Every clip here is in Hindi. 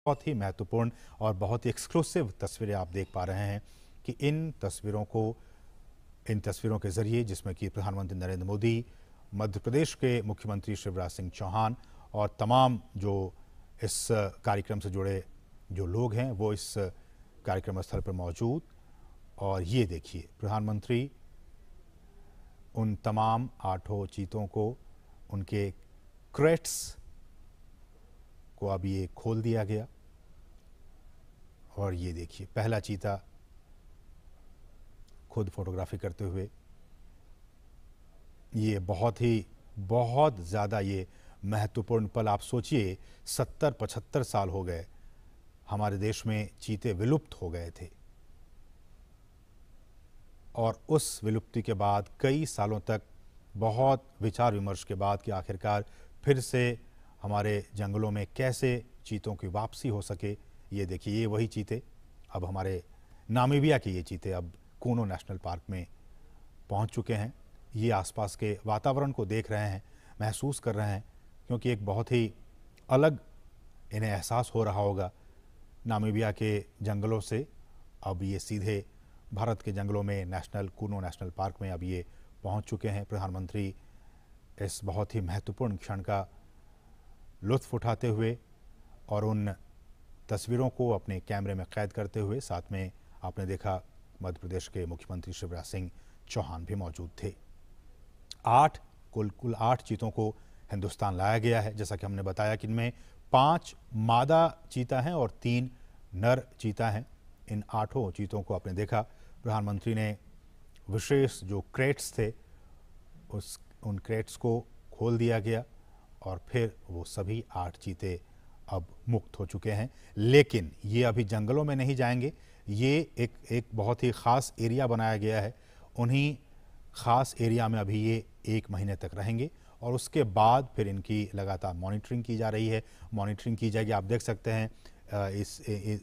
बहुत ही महत्वपूर्ण और बहुत ही एक्सक्लूसिव तस्वीरें आप देख पा रहे हैं कि इन तस्वीरों के जरिए जिसमें कि प्रधानमंत्री नरेंद्र मोदी, मध्य प्रदेश के मुख्यमंत्री शिवराज सिंह चौहान और तमाम जो इस कार्यक्रम से जुड़े जो लोग हैं वो इस कार्यक्रम स्थल पर मौजूद। और ये देखिए, प्रधानमंत्री उन तमाम 8 चीतों को, उनके क्रेट्स को अब ये खोल दिया गया। और ये देखिए, पहला चीता खुद फोटोग्राफी करते हुए। ये बहुत ज़्यादा ये महत्वपूर्ण पल। आप सोचिए, 70-75 साल हो गए हमारे देश में चीते विलुप्त हो गए थे, और उस विलुप्ति के बाद कई सालों तक बहुत विचार विमर्श के बाद कि आखिरकार फिर से हमारे जंगलों में कैसे चीतों की वापसी हो सके। ये देखिए, ये वही चीते, अब हमारे नामीबिया के ये चीते अब कूनो नेशनल पार्क में पहुंच चुके हैं। ये आसपास के वातावरण को देख रहे हैं, महसूस कर रहे हैं, क्योंकि एक बहुत ही अलग इन्हें एहसास हो रहा होगा नामीबिया के जंगलों से। अब ये सीधे भारत के जंगलों में कूनो नेशनल पार्क में अब ये पहुंच चुके हैं। प्रधानमंत्री इस बहुत ही महत्वपूर्ण क्षण का लुत्फ उठाते हुए और उन तस्वीरों को अपने कैमरे में कैद करते हुए, साथ में आपने देखा मध्य प्रदेश के मुख्यमंत्री शिवराज सिंह चौहान भी मौजूद थे। कुल 8 चीतों को हिंदुस्तान लाया गया है। जैसा कि हमने बताया कि इनमें 5 मादा चीता हैं और 3 नर चीता हैं। इन 8 चीतों को आपने देखा, प्रधानमंत्री ने विशेष जो क्रेट्स थे उन क्रेट्स को खोल दिया गया और फिर वो सभी 8 चीते अब मुक्त हो चुके हैं। लेकिन ये अभी जंगलों में नहीं जाएंगे, ये एक बहुत ही ख़ास एरिया बनाया गया है। उन्हीं ख़ास एरिया में अभी ये 1 महीने तक रहेंगे और उसके बाद फिर इनकी लगातार मॉनिटरिंग की जा रही है। मॉनिटरिंग की जाएगी। आप देख सकते हैं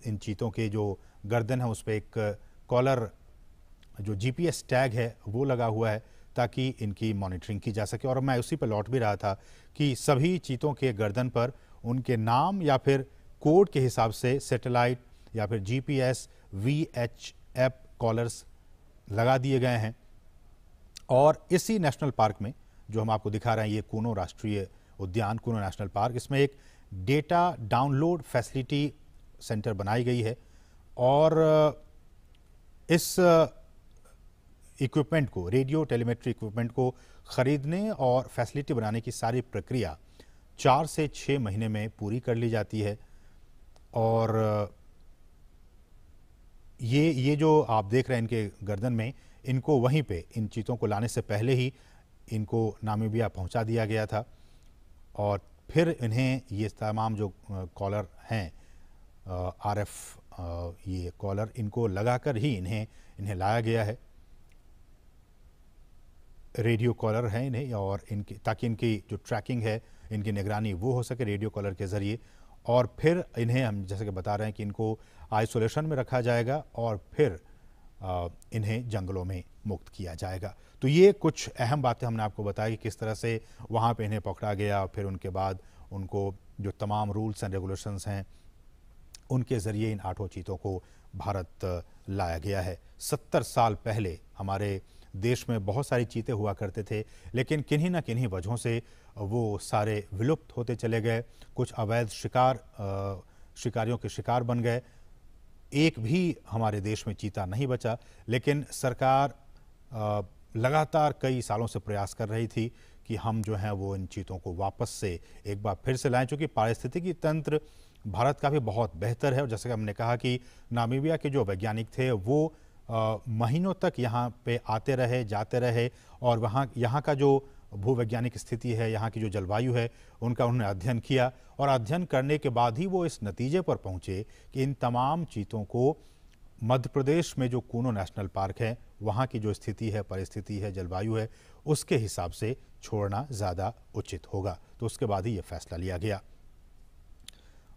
इन चीतों के जो गर्दन है उस पर एक कॉलर, जो GPS टैग है वो लगा हुआ है, ताकि इनकी मॉनिटरिंग की जा सके। और मैं उसी पर लौट भी रहा था कि सभी चीतों के गर्दन पर उनके नाम या फिर कोड के हिसाब से सैटेलाइट या फिर GPS VHF कॉलर्स लगा दिए गए हैं। और इसी नेशनल पार्क में जो हम आपको दिखा रहे हैं, ये कूनो राष्ट्रीय उद्यान, कूनो नेशनल पार्क, इसमें एक डेटा डाउनलोड फैसिलिटी सेंटर बनाई गई है। और इस इक्विपमेंट को, रेडियो टेलीमेट्री इक्विपमेंट को खरीदने और फैसिलिटी बनाने की सारी प्रक्रिया 4 से 6 महीने में पूरी कर ली जाती है। और ये जो आप देख रहे हैं इनके गर्दन में, इनको वहीं पे इन चीतों को लाने से पहले ही इनको नामीबिया पहुंचा दिया गया था। और फिर इन्हें ये तमाम जो कॉलर हैं, RF ये कॉलर, इनको लगाकर ही इन्हें लाया गया है। रेडियो कॉलर है इन्हें, और इनकी ताकि इनकी जो ट्रैकिंग है, इनकी निगरानी वो हो सके रेडियो कॉलर के ज़रिए। और फिर इन्हें हम जैसे कि बता रहे हैं कि इनको आइसोलेशन में रखा जाएगा और फिर इन्हें जंगलों में मुक्त किया जाएगा। तो ये कुछ अहम बातें हमने आपको बताया कि किस तरह से वहाँ पे इन्हें पकड़ा गया और फिर उनके बाद उनको जो तमाम रूल्स एंड रेगुलेशंस हैं उनके ज़रिए इन 8 चीतों को भारत लाया गया है। 70 साल पहले हमारे देश में बहुत सारी चीते हुआ करते थे, लेकिन किन्हीं ना किन्हीं वजहों से वो सारे विलुप्त होते चले गए। कुछ अवैध शिकारियों के शिकार बन गए। एक भी हमारे देश में चीता नहीं बचा। लेकिन सरकार लगातार कई सालों से प्रयास कर रही थी कि हम जो हैं वो इन चीतों को वापस से एक बार फिर से लाएं, चूँकि पारिस्थितिकी तंत्र भारत का भी बहुत बेहतर है। और जैसे कि हमने कहा कि नामीबिया के जो वैज्ञानिक थे वो महीनों तक यहाँ पे आते रहे, जाते रहे, और यहाँ का जो भूवैज्ञानिक स्थिति है, यहाँ की जो जलवायु है, उनका उन्होंने अध्ययन किया। और अध्ययन करने के बाद ही वो इस नतीजे पर पहुँचे कि इन तमाम चीतों को मध्य प्रदेश में जो कूनो नेशनल पार्क है, वहाँ की जो स्थिति है, परिस्थिति है, जलवायु है, उसके हिसाब से छोड़ना ज़्यादा उचित होगा। तो उसके बाद ही ये फैसला लिया गया।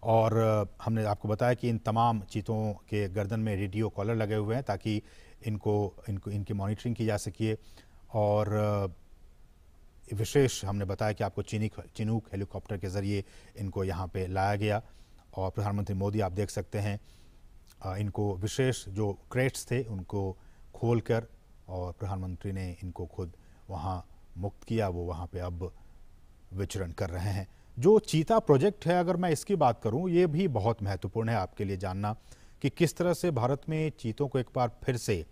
और हमने आपको बताया कि इन तमाम चीतों के गर्दन में रेडियो कॉलर लगे हुए हैं ताकि इनकी मॉनिटरिंग की जा सके। और विशेष हमने बताया कि आपको चिनूक हेलीकॉप्टर के ज़रिए इनको यहाँ पे लाया गया। और प्रधानमंत्री मोदी आप देख सकते हैं इनको विशेष जो क्रेट्स थे उनको खोलकर और प्रधानमंत्री ने इनको खुद वहाँ मुक्त किया, वो वहाँ पे अब विचरण कर रहे हैं। जो चीता प्रोजेक्ट है, अगर मैं इसकी बात करूं, ये भी बहुत महत्वपूर्ण है आपके लिए जानना कि किस तरह से भारत में चीतों को एक बार फिर से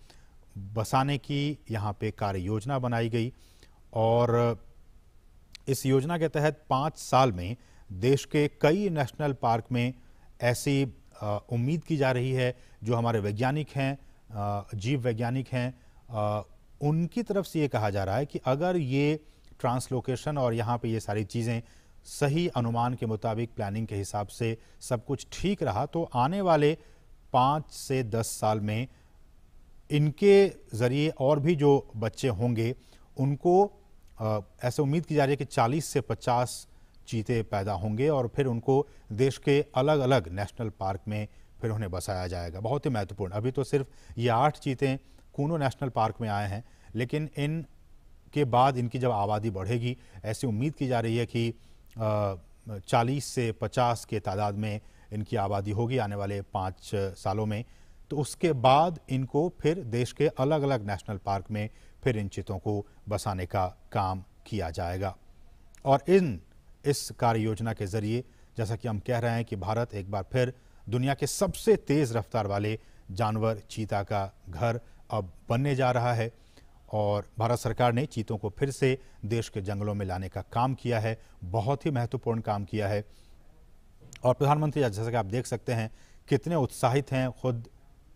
बसाने की यहाँ पे कार्य योजना बनाई गई और इस योजना के तहत 5 साल में देश के कई नेशनल पार्क में ऐसी उम्मीद की जा रही है, जो हमारे वैज्ञानिक हैं, जीव वैज्ञानिक हैं, उनकी तरफ से ये कहा जा रहा है कि अगर ये ट्रांसलोकेशन और यहाँ पे ये सारी चीज़ें सही अनुमान के मुताबिक प्लानिंग के हिसाब से सब कुछ ठीक रहा तो आने वाले 5 से 10 साल में इनके ज़रिए और भी जो बच्चे होंगे उनको ऐसे उम्मीद की जा रही है कि 40 से 50 चीते पैदा होंगे और फिर उनको देश के अलग अलग नेशनल पार्क में फिर उन्हें बसाया जाएगा। बहुत ही महत्वपूर्ण। अभी तो सिर्फ ये 8 चीते कूनो नेशनल पार्क में आए हैं, लेकिन इन के बाद इनकी जब आबादी बढ़ेगी, ऐसी उम्मीद की जा रही है कि 40 से 50 के तादाद में इनकी आबादी होगी आने वाले 5 सालों में, तो उसके बाद इनको फिर देश के अलग अलग नेशनल पार्क में फिर इन चीतों को बसाने का काम किया जाएगा। और इस कार्य योजना के ज़रिए जैसा कि हम कह रहे हैं कि भारत एक बार फिर दुनिया के सबसे तेज़ रफ्तार वाले जानवर चीता का घर अब बनने जा रहा है और भारत सरकार ने चीतों को फिर से देश के जंगलों में लाने का काम किया है, बहुत ही महत्वपूर्ण काम किया है। और प्रधानमंत्री जैसा कि आप देख सकते हैं कितने उत्साहित हैं, खुद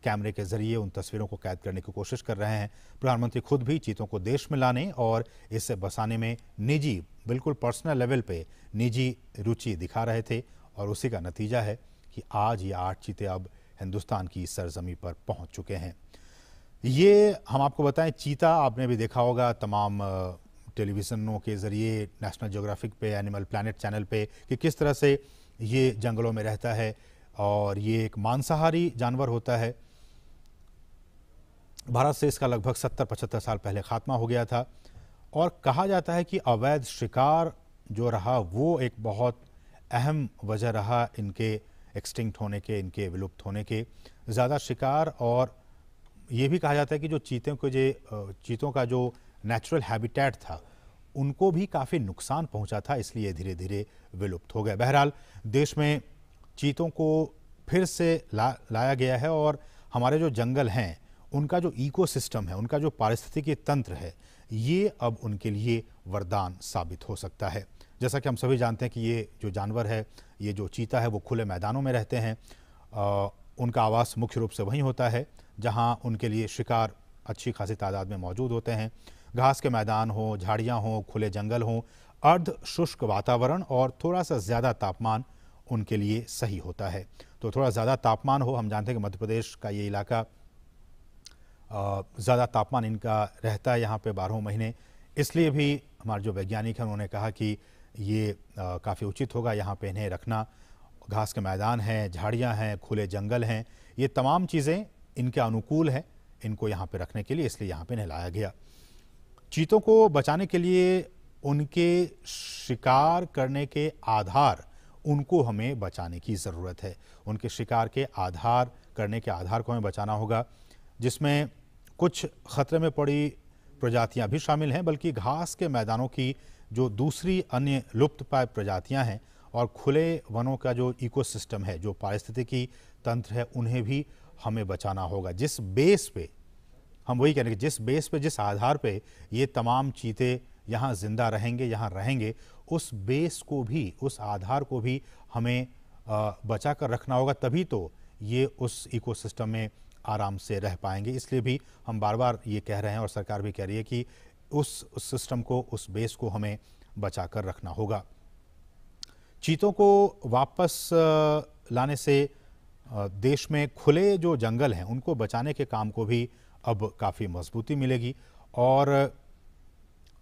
कैमरे के जरिए उन तस्वीरों को कैद करने की कोशिश कर रहे हैं। प्रधानमंत्री खुद भी चीतों को देश में लाने और इसे बसाने में निजी, बिल्कुल पर्सनल लेवल पे निजी रुचि दिखा रहे थे और उसी का नतीजा है कि आज ये 8 चीते अब हिंदुस्तान की सरजमी पर पहुंच चुके हैं। ये हम आपको बताएं, चीता आपने भी देखा होगा तमाम टेलीविज़नों के ज़रिए, नेशनल ज्योग्राफिक पे, एनिमल प्लैनेट चैनल पे, कि किस तरह से ये जंगलों में रहता है और ये एक मांसाहारी जानवर होता है। भारत से इसका लगभग 70-75 साल पहले खात्मा हो गया था और कहा जाता है कि अवैध शिकार जो रहा वो एक बहुत अहम वजह रहा इनके एक्सटिंक्ट होने के, इनके विलुप्त होने के। ज़्यादा शिकार, और ये भी कहा जाता है कि जो चीतों का जो नेचुरल हैबिटेट था उनको भी काफ़ी नुकसान पहुंचा था, इसलिए धीरे धीरे विलुप्त हो गए। बहरहाल देश में चीतों को फिर से लाया गया है और हमारे जो जंगल हैं उनका जो इकोसिस्टम है, उनका जो पारिस्थितिकी तंत्र है, ये अब उनके लिए वरदान साबित हो सकता है। जैसा कि हम सभी जानते हैं कि ये जो जानवर है, ये जो चीता है, वो खुले मैदानों में रहते हैं। उनका आवास मुख्य रूप से वहीं होता है जहां उनके लिए शिकार अच्छी खासी तादाद में मौजूद होते हैं। घास के मैदान हो, झाड़ियाँ हों, खुले जंगल हों, अर्ध शुष्क वातावरण और थोड़ा सा ज़्यादा तापमान उनके लिए सही होता है। तो थोड़ा ज़्यादा तापमान हो, हम जानते हैं कि मध्य प्रदेश का ये इलाका ज़्यादा तापमान इनका रहता है यहाँ पे 12 महीने, इसलिए भी हमारे जो वैज्ञानिक हैं उन्होंने कहा कि ये काफ़ी उचित होगा यहाँ पे इन्हें रखना। घास के मैदान हैं, झाड़ियाँ हैं, खुले जंगल हैं, ये तमाम चीज़ें इनके अनुकूल हैं इनको यहाँ पे रखने के लिए, इसलिए यहाँ पे इन्हें लाया गया। चीतों को बचाने के लिए उनके शिकार करने के आधार, उनको हमें बचाने की ज़रूरत है। उनके शिकार के आधार करने के आधार को हमें बचाना होगा, जिसमें कुछ खतरे में पड़ी प्रजातियां भी शामिल हैं, बल्कि घास के मैदानों की जो दूसरी अन्य लुप्त प्राय प्रजातियां हैं और खुले वनों का जो इकोसिस्टम है, जो पारिस्थितिकी तंत्र है, उन्हें भी हमें बचाना होगा। जिस बेस पे हम वही कह रहे हैं कि जिस बेस पे, जिस आधार पे ये तमाम चीते यहाँ जिंदा रहेंगे, यहाँ रहेंगे, उस बेस को भी, उस आधार को भी हमें बचा कर रखना होगा, तभी तो ये उस इकोसिस्टम में आराम से रह पाएंगे। इसलिए भी हम बार बार ये कह रहे हैं और सरकार भी कह रही है कि उस सिस्टम को, उस बेस को हमें बचा कर रखना होगा। चीतों को वापस लाने से देश में खुले जो जंगल हैं उनको बचाने के काम को भी अब काफ़ी मजबूती मिलेगी। और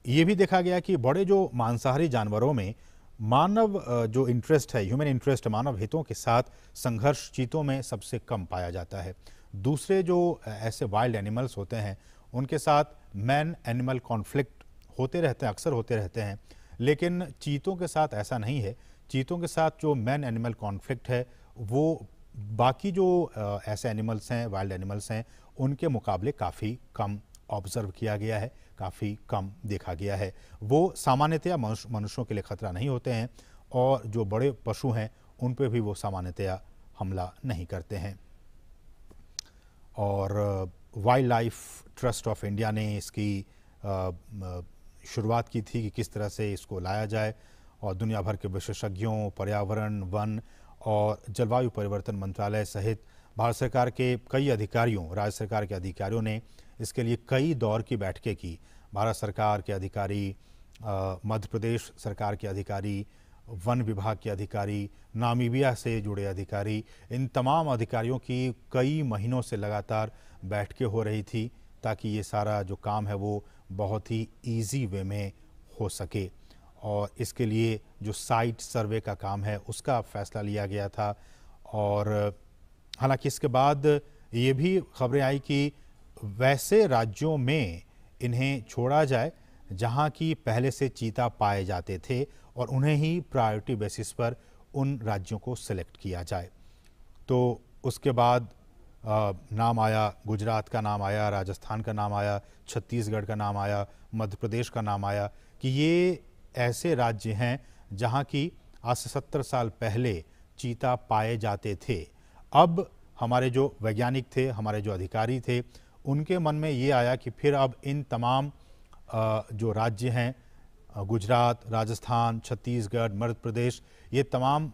ये भी देखा गया कि बड़े जो मांसाहारी जानवरों में मानव जो इंटरेस्ट है, ह्यूमन इंटरेस्ट, मानव हितों के साथ संघर्ष चीतों में सबसे कम पाया जाता है। दूसरे जो ऐसे वाइल्ड एनिमल्स होते हैं उनके साथ मैन एनिमल कॉन्फ्लिक्ट होते रहते हैं, अक्सर होते रहते हैं, लेकिन चीतों के साथ ऐसा नहीं है। चीतों के साथ जो मैन एनिमल कॉन्फ्लिक्ट है वो बाकी जो ऐसे एनिमल्स हैं, वाइल्ड एनिमल्स हैं, उनके मुकाबले काफ़ी कम ऑब्जर्व किया गया है, काफ़ी कम देखा गया है। वो सामान्यतया मनुष्यों के लिए खतरा नहीं होते हैं और जो बड़े पशु हैं उन पे भी वो सामान्यतया हमला नहीं करते हैं। और wild life trust of India ने इसकी शुरुआत की थी कि किस तरह से इसको लाया जाए, और दुनिया भर के विशेषज्ञों, पर्यावरण, वन और जलवायु परिवर्तन मंत्रालय सहित भारत सरकार के कई अधिकारियों, राज्य सरकार के अधिकारियों ने इसके लिए कई दौर की बैठकें की। भारत सरकार के अधिकारी, मध्य प्रदेश सरकार के अधिकारी, वन विभाग के अधिकारी, नामीबिया से जुड़े अधिकारी, इन तमाम अधिकारियों की कई महीनों से लगातार बैठकें हो रही थी ताकि ये सारा जो काम है वो बहुत ही इजी वे में हो सके। और इसके लिए जो साइट सर्वे का काम है उसका फैसला लिया गया था। और हालांकि इसके बाद ये भी खबरें आई कि वैसे राज्यों में इन्हें छोड़ा जाए जहां की पहले से चीता पाए जाते थे और उन्हें ही प्रायोरिटी बेसिस पर उन राज्यों को सिलेक्ट किया जाए। तो उसके बाद नाम आया, गुजरात का नाम आया, राजस्थान का नाम आया, छत्तीसगढ़ का नाम आया, मध्य प्रदेश का नाम आया कि ये ऐसे राज्य हैं जहां की आज से 70 साल पहले चीता पाए जाते थे। अब हमारे जो वैज्ञानिक थे, हमारे जो अधिकारी थे, उनके मन में ये आया कि फिर अब इन तमाम जो राज्य हैं, गुजरात, राजस्थान, छत्तीसगढ़, मध्य प्रदेश, ये तमाम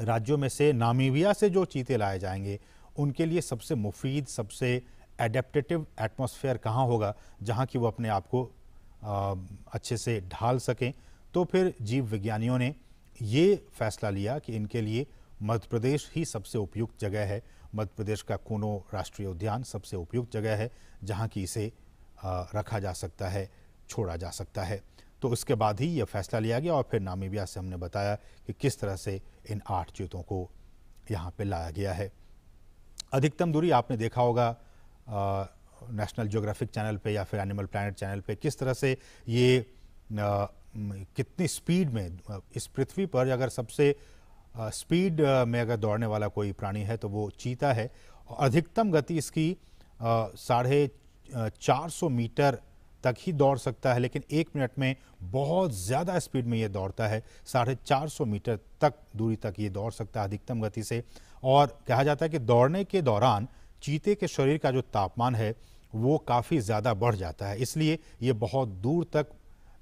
राज्यों में से नामीबिया से जो चीते लाए जाएंगे उनके लिए सबसे मुफीद, सबसे एडेप्टेटिव एटमॉस्फेयर कहाँ होगा जहाँ कि वो अपने आप को अच्छे से ढाल सकें। तो फिर जीव विज्ञानियों ने ये फैसला लिया कि इनके लिए मध्य प्रदेश ही सबसे उपयुक्त जगह है। मध्य प्रदेश का कूनो राष्ट्रीय उद्यान सबसे उपयुक्त जगह है जहाँ की इसे रखा जा सकता है, छोड़ा जा सकता है। तो उसके बाद ही यह फैसला लिया गया और फिर नामीबिया से हमने बताया कि किस तरह से इन 8 चीतों को यहाँ पे लाया गया है। अधिकतम दूरी आपने देखा होगा नेशनल ज्योग्राफिक चैनल पे या फिर एनिमल प्लैनेट चैनल पे, किस तरह से ये कितनी स्पीड में इस पृथ्वी पर अगर सबसे स्पीड में अगर दौड़ने वाला कोई प्राणी है तो वो चीता है। अधिकतम गति इसकी 450 मीटर तक ही दौड़ सकता है, लेकिन 1 मिनट में बहुत ज़्यादा स्पीड में ये दौड़ता है। 450 मीटर तक दूरी तक ये दौड़ सकता है अधिकतम गति से। और कहा जाता है कि दौड़ने के दौरान चीते के शरीर का जो तापमान है वो काफ़ी ज़्यादा बढ़ जाता है, इसलिए ये बहुत दूर तक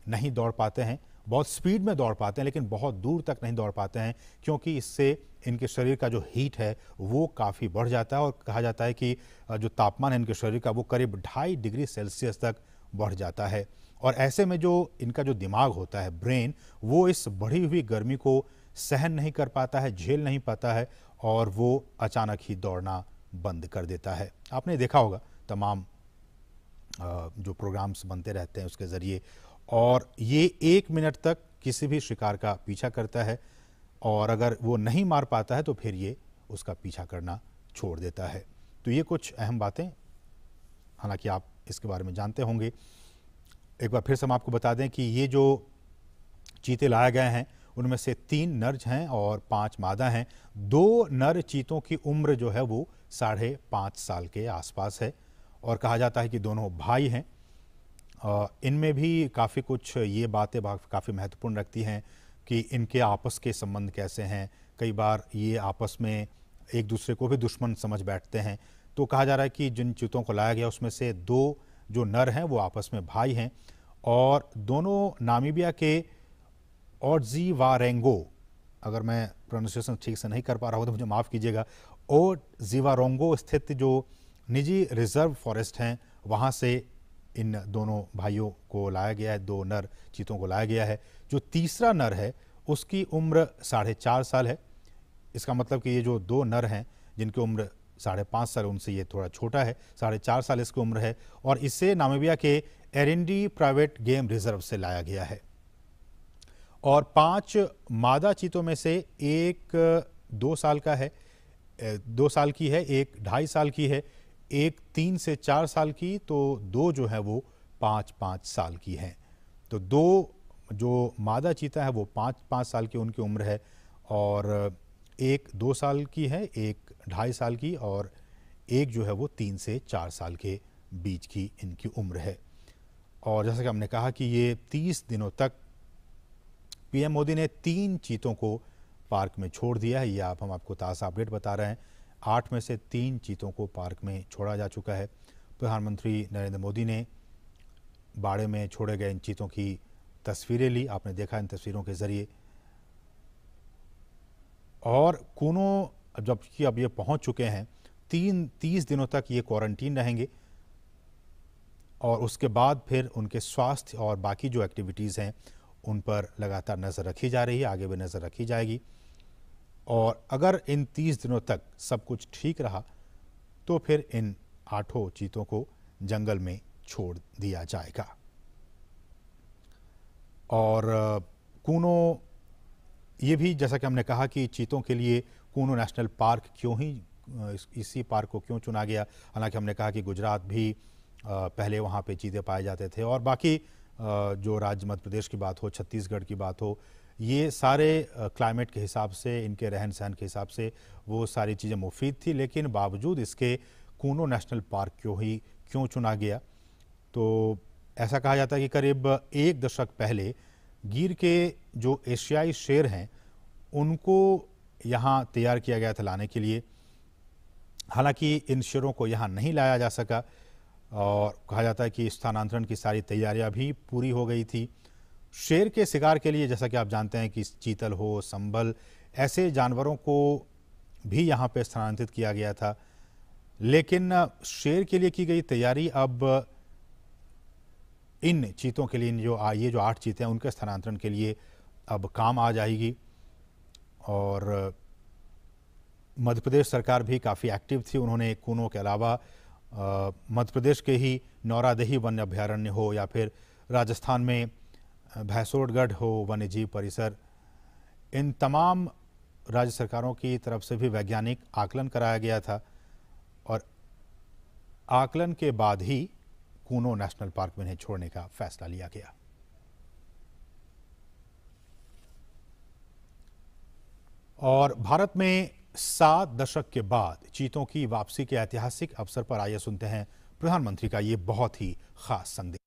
नहीं दौड़ पाते हैं। बहुत स्पीड में दौड़ पाते हैं लेकिन बहुत दूर तक नहीं दौड़ पाते हैं, क्योंकि इससे इनके शरीर का जो हीट है वो काफ़ी बढ़ जाता है। और कहा जाता है कि जो तापमान है इनके शरीर का वो करीब 2.5 डिग्री सेल्सियस तक बढ़ जाता है। और ऐसे में जो इनका जो दिमाग होता है, ब्रेन, वो इस बढ़ी हुई गर्मी को सहन नहीं कर पाता है, झेल नहीं पाता है और वो अचानक ही दौड़ना बंद कर देता है। आपने देखा होगा तमाम जो प्रोग्राम्स बनते रहते हैं उसके ज़रिए, और ये 1 मिनट तक किसी भी शिकार का पीछा करता है और अगर वो नहीं मार पाता है तो फिर ये उसका पीछा करना छोड़ देता है। तो ये कुछ अहम बातें, हालांकि आप इसके बारे में जानते होंगे। एक बार फिर से हम आपको बता दें कि ये जो चीते लाए गए हैं उनमें से 3 नर हैं और 5 मादा हैं। 2 नर चीतों की उम्र जो है वो 5.5 साल के आसपास है और कहा जाता है कि दोनों भाई हैं। इनमें भी काफ़ी कुछ ये बातें काफ़ी महत्वपूर्ण रखती हैं कि इनके आपस के संबंध कैसे हैं। कई बार ये आपस में एक दूसरे को भी दुश्मन समझ बैठते हैं। तो कहा जा रहा है कि जिन चीतों को लाया गया उसमें से 2 जो नर हैं वो आपस में भाई हैं और दोनों नामीबिया के ओडजीवारेंगो, अगर मैं प्रोनाउंसिएशन ठीक से नहीं कर पा रहा हूँ तो मुझे माफ़ कीजिएगा, ओडजीवारेंगो स्थित जो निजी रिजर्व फॉरेस्ट हैं वहाँ से इन दोनों भाइयों को लाया गया है, 2 नर चीतों को लाया गया है। जो तीसरा नर है उसकी उम्र 4.5 साल है। इसका मतलब कि ये जो 2 नर हैं जिनकी उम्र 5.5 साल, उनसे ये थोड़ा छोटा है, 4.5 साल इसकी उम्र है और इसे नामीबिया के एरिंडी प्राइवेट गेम रिजर्व से लाया गया है। और 5 मादा चीतों में से एक 2 साल का है, 2 साल की है, एक 2.5 साल की है, एक 3 से 4 साल की, तो 2 जो है वो 5-5 साल की हैं। तो 2 जो मादा चीता है वो 5-5 साल की उनकी उम्र है और एक 2 साल की है, एक 2.5 साल की और एक जो है वो 3 से 4 साल के बीच की इनकी उम्र है। और जैसा कि हमने कहा कि ये 30 दिनों तक पीएम मोदी ने 3 चीतों को पार्क में छोड़ दिया है। ये हम आपको ताज़ा अपडेट बता रहे हैं। 8 में से 3 चीतों को पार्क में छोड़ा जा चुका है। प्रधानमंत्री नरेंद्र मोदी ने बाड़े में छोड़े गए इन चीतों की तस्वीरें ली, आपने देखा इन तस्वीरों के ज़रिए। और कूनो जबकि अब ये पहुंच चुके हैं, 30 दिनों तक ये क्वारंटीन रहेंगे और उसके बाद फिर उनके स्वास्थ्य और बाकी जो एक्टिविटीज़ हैं उन पर लगातार नज़र रखी जा रही है, आगे भी नज़र रखी जाएगी। और अगर इन 30 दिनों तक सब कुछ ठीक रहा तो फिर इन 8 चीतों को जंगल में छोड़ दिया जाएगा। और कूनो ये भी जैसा कि हमने कहा कि चीतों के लिए कूनो नेशनल पार्क क्यों ही इसी पार्क को क्यों चुना गया। हालांकि हमने कहा कि गुजरात भी पहले वहाँ पे चीते पाए जाते थे और बाकी जो राज्य मध्य प्रदेश की बात हो, छत्तीसगढ़ की बात हो, ये सारे क्लाइमेट के हिसाब से, इनके रहन सहन के हिसाब से वो सारी चीज़ें मुफीद थी। लेकिन बावजूद इसके कूनो नेशनल पार्क क्यों चुना गया, तो ऐसा कहा जाता है कि करीब 1 दशक पहले गिर के जो एशियाई शेर हैं उनको यहाँ तैयार किया गया था लाने के लिए। हालांकि इन शेरों को यहाँ नहीं लाया जा सका और कहा जाता है कि स्थानांतरण की सारी तैयारियां भी पूरी हो गई थी। शेर के शिकार के लिए जैसा कि आप जानते हैं कि चीतल हो, संभल, ऐसे जानवरों को भी यहाँ पे स्थानांतरित किया गया था। लेकिन शेर के लिए की गई तैयारी अब इन चीतों के लिए, ये जो 8 चीते हैं उनके स्थानांतरण के लिए अब काम आ जाएगी। और मध्य प्रदेश सरकार भी काफ़ी एक्टिव थी। उन्होंने कूनो के अलावा मध्य प्रदेश के ही नौरादेही वन्य अभ्यारण्य हो या फिर राजस्थान में भैंसोड़गढ़ हो वन्य जीव परिसर, इन तमाम राज्य सरकारों की तरफ से भी वैज्ञानिक आकलन कराया गया था और आकलन के बाद ही कूनो नेशनल पार्क में इन्हें छोड़ने का फैसला लिया गया। और भारत में 7 दशक के बाद चीतों की वापसी के ऐतिहासिक अवसर पर आइए सुनते हैं प्रधानमंत्री का ये बहुत ही खास संदेश।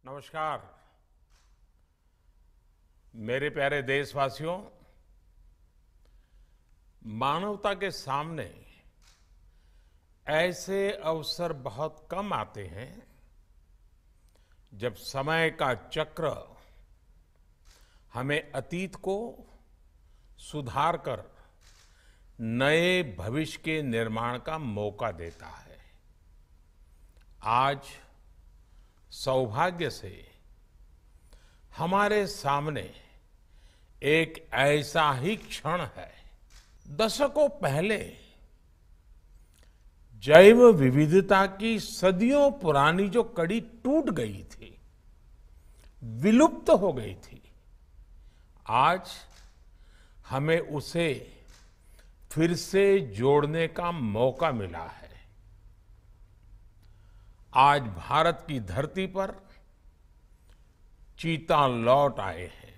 नमस्कार मेरे प्यारे देशवासियों, मानवता के सामने ऐसे अवसर बहुत कम आते हैं जब समय का चक्र हमें अतीत को सुधार कर नए भविष्य के निर्माण का मौका देता है। आज सौभाग्य से हमारे सामने एक ऐसा ही क्षण है। दशकों पहले जैव विविधता की सदियों पुरानी जो कड़ी टूट गई थी, विलुप्त हो गई थी, आज हमें उसे फिर से जोड़ने का मौका मिला है। आज भारत की धरती पर चीता लौट आए हैं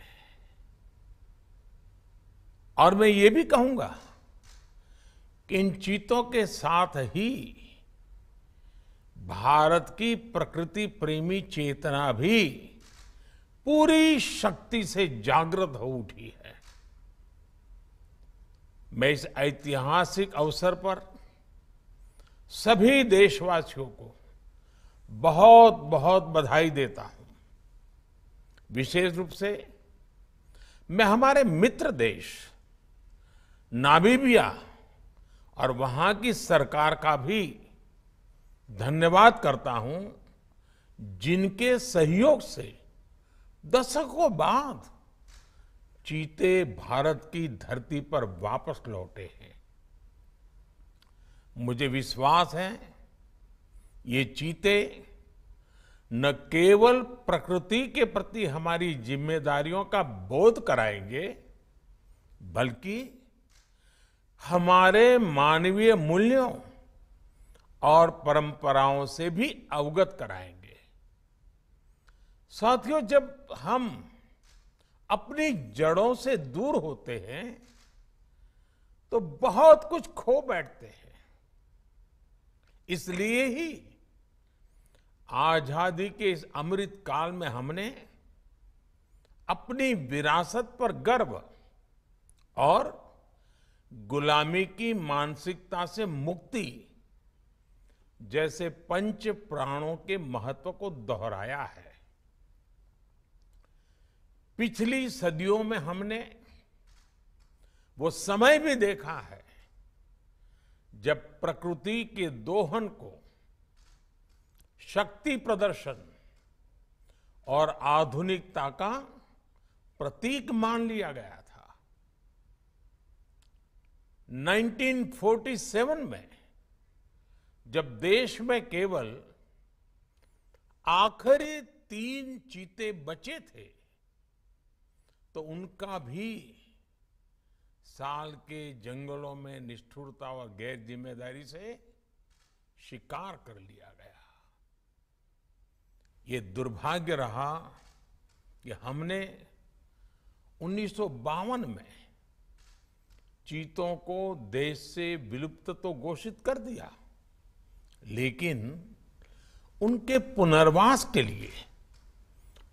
और मैं ये भी कहूंगा कि इन चीतों के साथ ही भारत की प्रकृति प्रेमी चेतना भी पूरी शक्ति से जागृत हो उठी है। मैं इस ऐतिहासिक अवसर पर सभी देशवासियों को बहुत बहुत बधाई देता हूं। विशेष रूप से मैं हमारे मित्र देश नामीबिया और वहां की सरकार का भी धन्यवाद करता हूं, जिनके सहयोग से दशकों बाद चीते भारत की धरती पर वापस लौटे हैं। मुझे विश्वास है ये चीते न केवल प्रकृति के प्रति हमारी जिम्मेदारियों का बोध कराएंगे, बल्कि हमारे मानवीय मूल्यों और परंपराओं से भी अवगत कराएंगे। साथियों, जब हम अपनी जड़ों से दूर होते हैं तो बहुत कुछ खो बैठते हैं। इसलिए ही आजादी के इस अमृत काल में हमने अपनी विरासत पर गर्व और गुलामी की मानसिकता से मुक्ति जैसे पंच प्राणों के महत्व को दोहराया है। पिछली सदियों में हमने वो समय भी देखा है जब प्रकृति के दोहन को शक्ति प्रदर्शन और आधुनिकता का प्रतीक मान लिया गया था। 1947 में जब देश में केवल आखिरी 3 चीते बचे थे तो उनका भी साल के जंगलों में निष्ठुरता और गैर जिम्मेदारी से शिकार कर लिया गया। ये दुर्भाग्य रहा कि हमने 1952 में चीतों को देश से विलुप्त तो घोषित कर दिया, लेकिन उनके पुनर्वास के लिए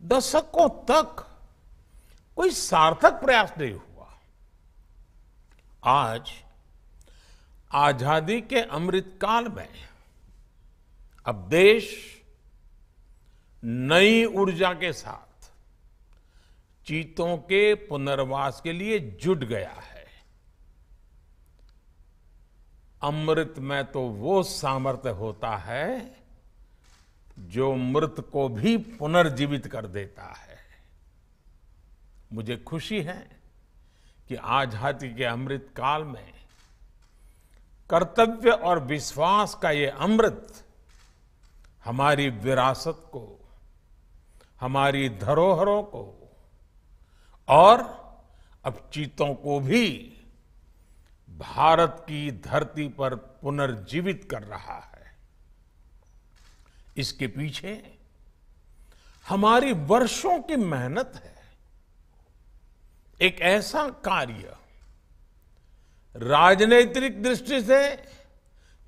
दशकों तक कोई सार्थक प्रयास नहीं हुआ। आज आजादी के अमृत काल में अब देश नई ऊर्जा के साथ चीतों के पुनर्वास के लिए जुट गया है। अमृत में तो वो सामर्थ्य होता है जो मृत को भी पुनर्जीवित कर देता है। मुझे खुशी है कि आजादी के अमृत काल में कर्तव्य और विश्वास का ये अमृत हमारी विरासत को, हमारी धरोहरों को और अब चीतों को भी भारत की धरती पर पुनर्जीवित कर रहा है। इसके पीछे हमारी वर्षों की मेहनत है। एक ऐसा कार्य राजनीतिक दृष्टि से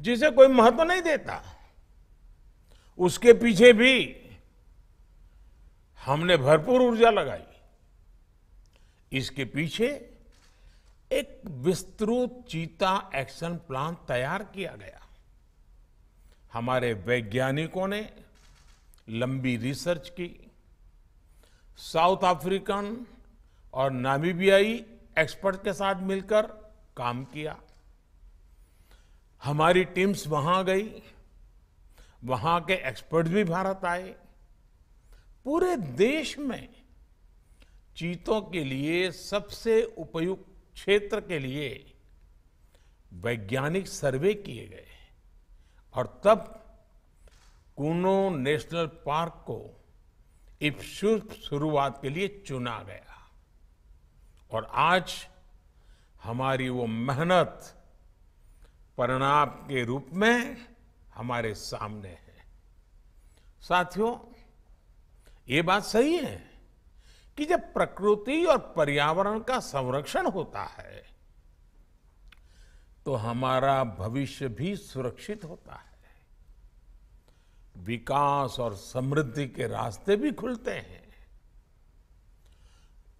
जिसे कोई महत्व नहीं देता, उसके पीछे भी हमने भरपूर ऊर्जा लगाई। इसके पीछे एक विस्तृत चीता एक्शन प्लान तैयार किया गया। हमारे वैज्ञानिकों ने लंबी रिसर्च की, साउथ अफ्रीकन और नामीबियाई एक्सपर्ट के साथ मिलकर काम किया। हमारी टीम्स वहां गई, वहां के एक्सपर्ट भी भारत आए। पूरे देश में चीतों के लिए सबसे उपयुक्त क्षेत्र के लिए वैज्ञानिक सर्वे किए गए और तब कूनो नेशनल पार्क को इस शुरुआत के लिए चुना गया। और आज हमारी वो मेहनत परिणाम के रूप में हमारे सामने है। साथियों, ये बात सही है कि जब प्रकृति और पर्यावरण का संरक्षण होता है तो हमारा भविष्य भी सुरक्षित होता है, विकास और समृद्धि के रास्ते भी खुलते हैं।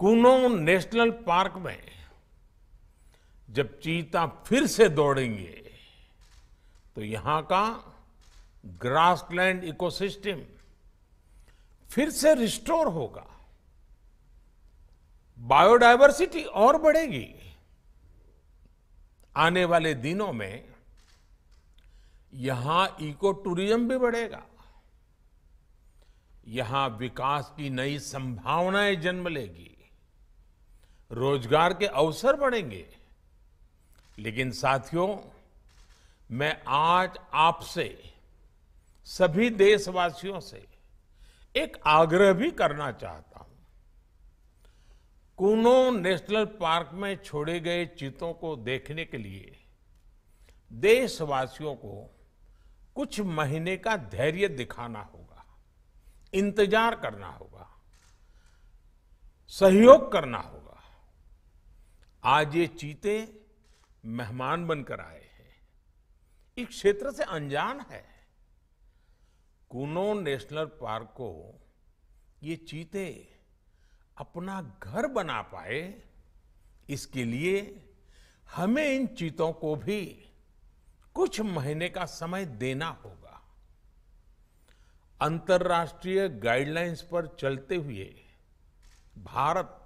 कूनो नेशनल पार्क में जब चीता फिर से दौड़ेंगे तो यहां का ग्रासलैंड इकोसिस्टम फिर से रिस्टोर होगा, बायोडायवर्सिटी और बढ़ेगी। आने वाले दिनों में यहां इको टूरिज्म भी बढ़ेगा, यहां विकास की नई संभावनाएं जन्म लेगी, रोजगार के अवसर बढ़ेंगे। लेकिन साथियों, मैं आज आपसे सभी देशवासियों से एक आग्रह भी करना चाहता हूं। कूनो नेशनल पार्क में छोड़े गए चीतों को देखने के लिए देशवासियों को कुछ महीने का धैर्य दिखाना होगा, इंतजार करना होगा। सहयोग करना होगा। आज ये चीते मेहमान बनकर आए हैं, इस क्षेत्र से अनजान है। कूनो नेशनल पार्क को ये चीते अपना घर बना पाए, इसके लिए हमें इन चीतों को भी कुछ महीने का समय देना होगा। अंतर्राष्ट्रीय गाइडलाइंस पर चलते हुए भारत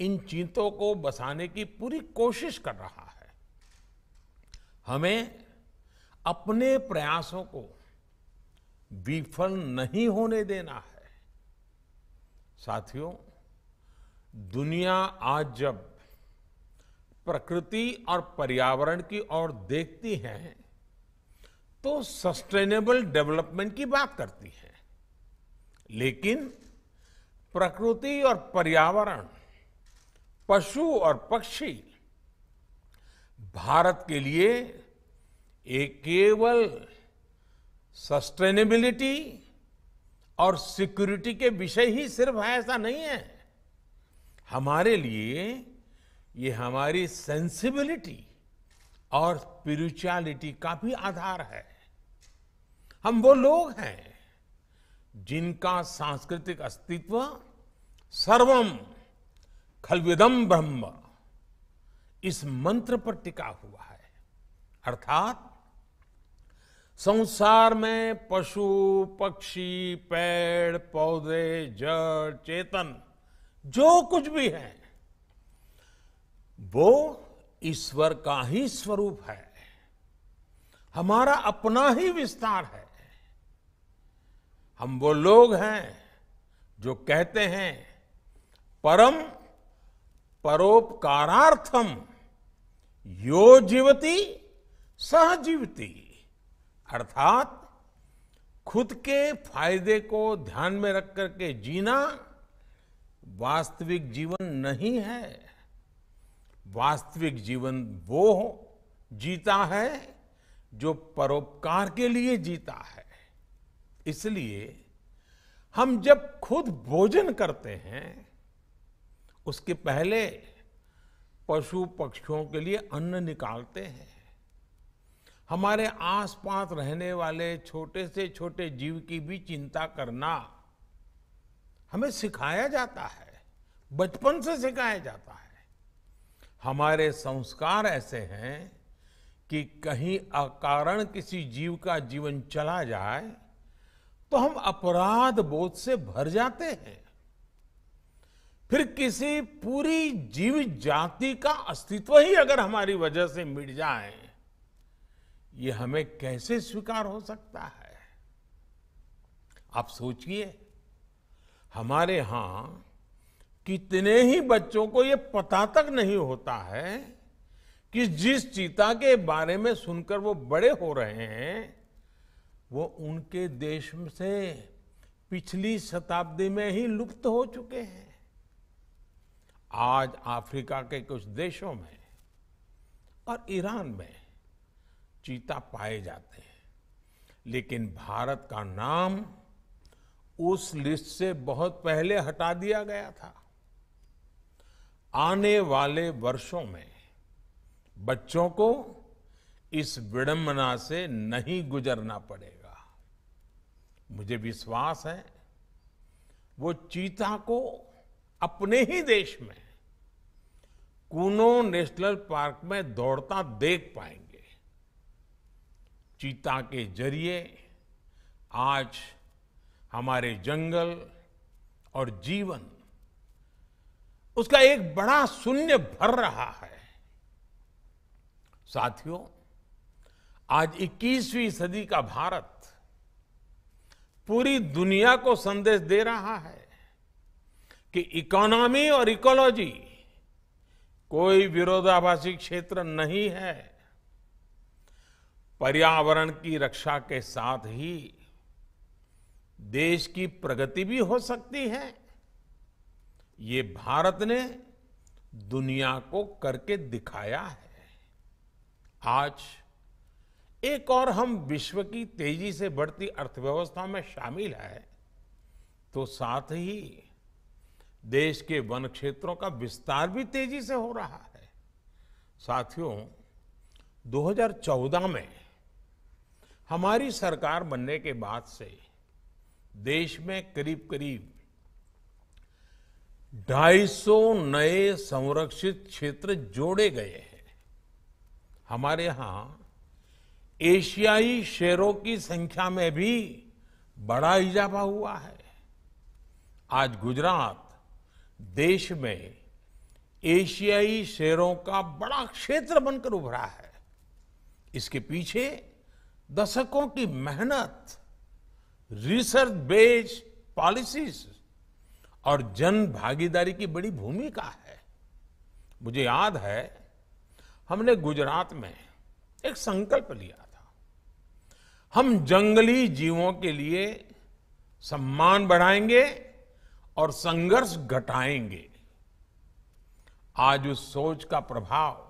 इन चीतों को बसाने की पूरी कोशिश कर रहा है। हमें अपने प्रयासों को विफल नहीं होने देना है। साथियों, दुनिया आज जब प्रकृति और पर्यावरण की ओर देखती है तो सस्टेनेबल डेवलपमेंट की बात करती है, लेकिन प्रकृति और पर्यावरण, पशु और पक्षी भारत के लिए एक केवल सस्टेनेबिलिटी और सिक्योरिटी के विषय ही सिर्फ है ऐसा नहीं है। हमारे लिए ये हमारी सेंसिबिलिटी और स्पिरिचुअलिटी का भी आधार है। हम वो लोग हैं जिनका सांस्कृतिक अस्तित्व सर्वम खल्विदम ब्रह्म इस मंत्र पर टिका हुआ है। अर्थात संसार में पशु, पक्षी, पेड़, पौधे, जड़, चेतन जो कुछ भी है वो ईश्वर का ही स्वरूप है, हमारा अपना ही विस्तार है। हम वो लोग हैं जो कहते हैं परम परोपकारार्थम यो जीवति सह जीवति, अर्थात खुद के फायदे को ध्यान में रख करके जीना वास्तविक जीवन नहीं है। वास्तविक जीवन वो जीता है जो परोपकार के लिए जीता है। इसलिए हम जब खुद भोजन करते हैं उसके पहले पशु पक्षियों के लिए अन्न निकालते हैं। हमारे आसपास रहने वाले छोटे से छोटे जीव की भी चिंता करना हमें सिखाया जाता है, बचपन से सिखाया जाता है। हमारे संस्कार ऐसे हैं कि कहीं अकारण किसी जीव का जीवन चला जाए तो हम अपराध बोध से भर जाते हैं। फिर किसी पूरी जीव जाति का अस्तित्व ही अगर हमारी वजह से मिट जाए, ये हमें कैसे स्वीकार हो सकता है? आप सोचिए, हमारे यहां कितने ही बच्चों को ये पता तक नहीं होता है कि जिस चीता के बारे में सुनकर वो बड़े हो रहे हैं वो उनके देश से पिछली शताब्दी में ही लुप्त हो चुके हैं। आज अफ्रीका के कुछ देशों में और ईरान में चीता पाए जाते हैं, लेकिन भारत का नाम उस लिस्ट से बहुत पहले हटा दिया गया था। आने वाले वर्षों में बच्चों को इस विडंबना से नहीं गुजरना पड़ेगा। मुझे विश्वास है वो चीता को अपने ही देश में कूनो नेशनल पार्क में दौड़ता देख पाएंगे। चीता के जरिए आज हमारे जंगल और जीवन उसका एक बड़ा शून्य भर रहा है। साथियों, आज 21वीं सदी का भारत पूरी दुनिया को संदेश दे रहा है कि इकोनॉमी और इकोलॉजी कोई विरोधाभासी क्षेत्र नहीं है। पर्यावरण की रक्षा के साथ ही देश की प्रगति भी हो सकती है। ये भारत ने दुनिया को करके दिखाया है। आज एक और हम विश्व की तेजी से बढ़ती अर्थव्यवस्था में शामिल है, तो साथ ही देश के वन क्षेत्रों का विस्तार भी तेजी से हो रहा है। साथियों, 2014 में हमारी सरकार बनने के बाद से देश में करीब करीब 250 नए संरक्षित क्षेत्र जोड़े गए हैं। हमारे यहां एशियाई शेरों की संख्या में भी बड़ा इजाफा हुआ है। आज गुजरात देश में एशियाई शेरों का बड़ा क्षेत्र बनकर उभरा है। इसके पीछे दशकों की मेहनत, रिसर्च बेस्ड पॉलिसीज और जन भागीदारी की बड़ी भूमिका है। मुझे याद है, हमने गुजरात में एक संकल्प लिया था। हम जंगली जीवों के लिए सम्मान बढ़ाएंगे और संघर्ष घटाएंगे। आज उस सोच का प्रभाव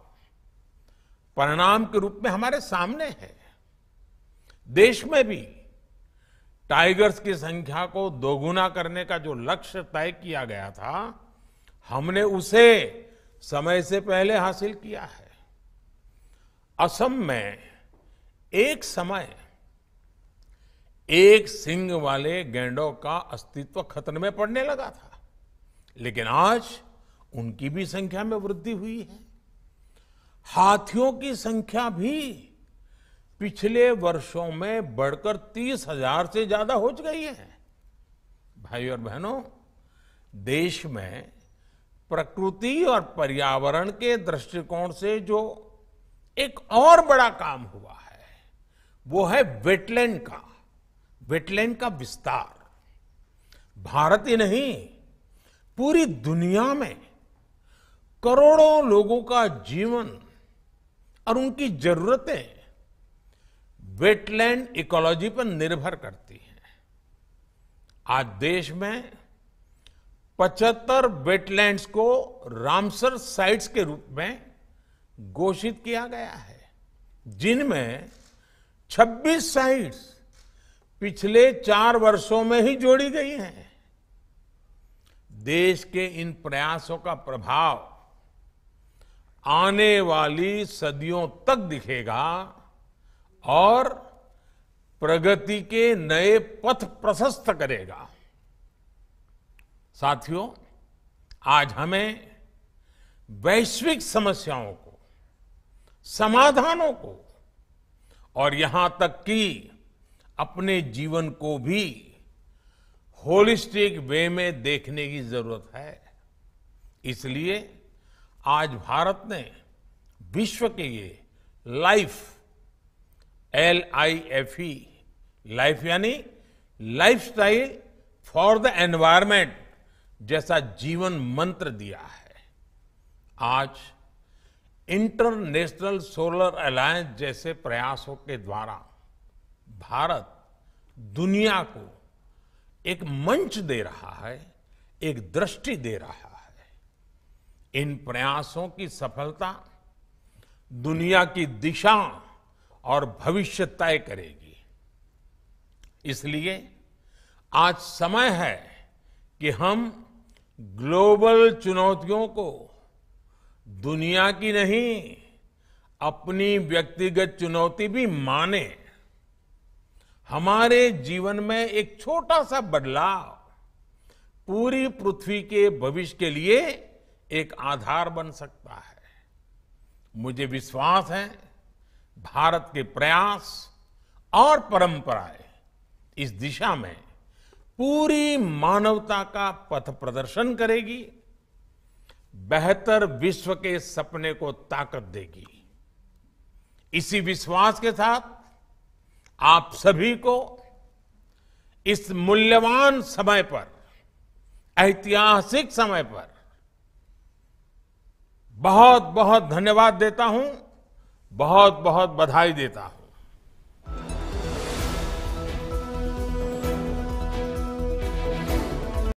परिणाम के रूप में हमारे सामने है। देश में भी टाइगर्स की संख्या को दोगुना करने का जो लक्ष्य तय किया गया था, हमने उसे समय से पहले हासिल किया है। असम में एक समय एक सींग वाले गैंडों का अस्तित्व खतरे में पड़ने लगा था, लेकिन आज उनकी भी संख्या में वृद्धि हुई है। हाथियों की संख्या भी पिछले वर्षों में बढ़कर 30,000 से ज्यादा हो गई है। भाई और बहनों, देश में प्रकृति और पर्यावरण के दृष्टिकोण से जो एक और बड़ा काम हुआ है, वो है वेटलैंड का विस्तार। भारत ही नहीं, पूरी दुनिया में करोड़ों लोगों का जीवन और उनकी जरूरतें वेटलैंड इकोलॉजी पर निर्भर करती हैं। आज देश में 75 वेटलैंड्स को रामसर साइट्स के रूप में घोषित किया गया है, जिनमें 26 साइट्स पिछले 4 वर्षों में ही जोड़ी गई हैं। देश के इन प्रयासों का प्रभाव आने वाली सदियों तक दिखेगा और प्रगति के नए पथ प्रशस्त करेगा। साथियों, आज हमें वैश्विक समस्याओं को, समाधानों को और यहां तक कि अपने जीवन को भी होलिस्टिक वे में देखने की जरूरत है। इसलिए आज भारत ने विश्व के ये LIFE, लाइफ यानी लाइफस्टाइल फॉर द एनवायरमेंट जैसा जीवन मंत्र दिया है। आज इंटरनेशनल सोलर अलायंस जैसे प्रयासों के द्वारा भारत दुनिया को एक मंच दे रहा है, एक दृष्टि दे रहा है। इन प्रयासों की सफलता दुनिया की दिशा और भविष्य तय करेगी। इसलिए आज समय है कि हम ग्लोबल चुनौतियों को दुनिया की नहीं, अपनी व्यक्तिगत चुनौती भी माने। हमारे जीवन में एक छोटा सा बदलाव पूरी पृथ्वी के भविष्य के लिए एक आधार बन सकता है। मुझे विश्वास है, भारत के प्रयास और परंपराएं इस दिशा में पूरी मानवता का पथ प्रदर्शन करेगी, बेहतर विश्व के सपने को ताकत देगी। इसी विश्वास के साथ आप सभी को इस मूल्यवान समय पर, ऐतिहासिक समय पर बहुत बहुत धन्यवाद देता हूं, बहुत बहुत बधाई देता हूं।